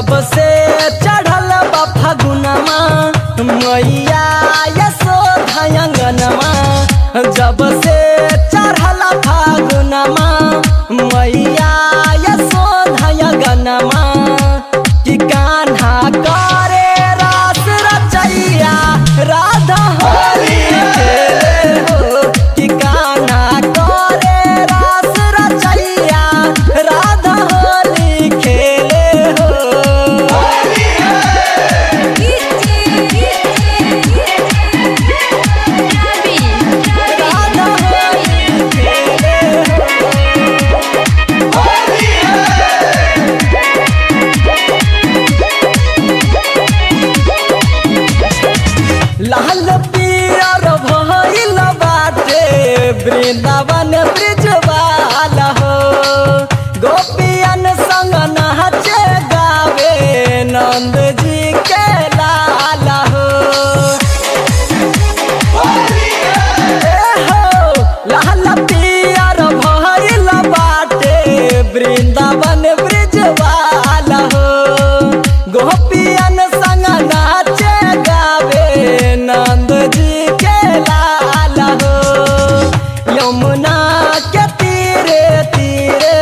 जब से चढ़ल बा फगुनमा मैया यशोदा अंगनमा। जब से चढ़ल फागुनमा मैया यशोदा अंगनमा। कि कान्हा करे रास रचैया राधा होली खेले हो। कि कान्हा करे रास रचैया राधा होली खेले हो। राधा होली खेले लाल पियर भइल बाटे वृंदावन ब्रिजवाल हो। गोपियन संग नाचे गावे नंद जी के लाल हो। लाल पियर भइल बाटे वृंदावन ब्रिजवाल हो। गोपियन संग नाचे गावे नंद जी के लाल हो। यमुना के तीरे तीरे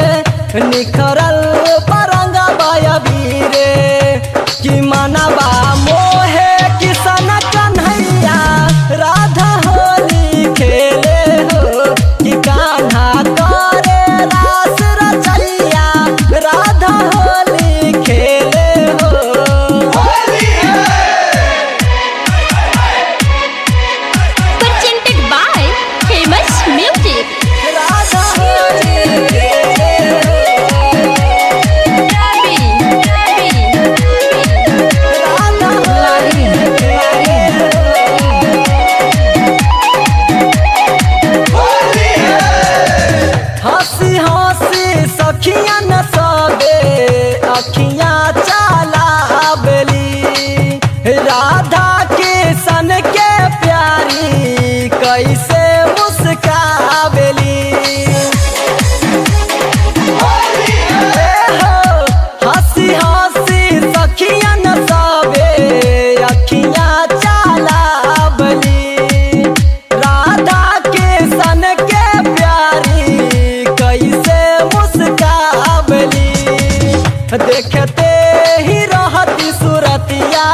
निखरल परंगा बीरे। कि मनवा मोहे किसन कन्हैया राधा होली खेले हो। कि कान्हा करे रास रचैया राधा होली खेले हो। Presented by Famous Music. Radha Holi खेले राधा होली खेले। हंसी हंसी सखियां न सबे अखियां चलावेली। राधा किशन के प्यारी कैसे मुस्कावेली। हंसी हंसी सखियां न सबे अखियां चलावेली। राधा किशन के प्यारी कैसे मुस्कावेली। देखते ही रहती सूरतिया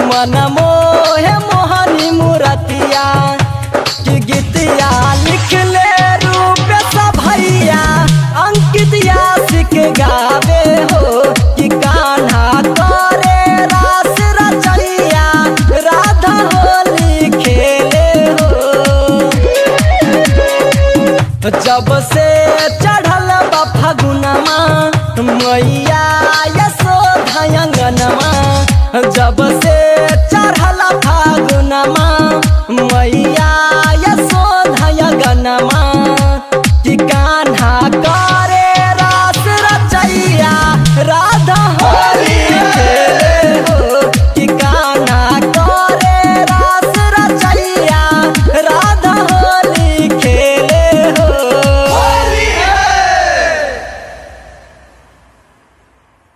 मन मोहे मोहनी मूरतिया। कि गीतिया लिख ले रूप भैया अंकित यासिक गावे हो। कि कान्हा करे रास रचैया राधा होली खेले हो। जब से चढ़ल बा फगुनमा मैया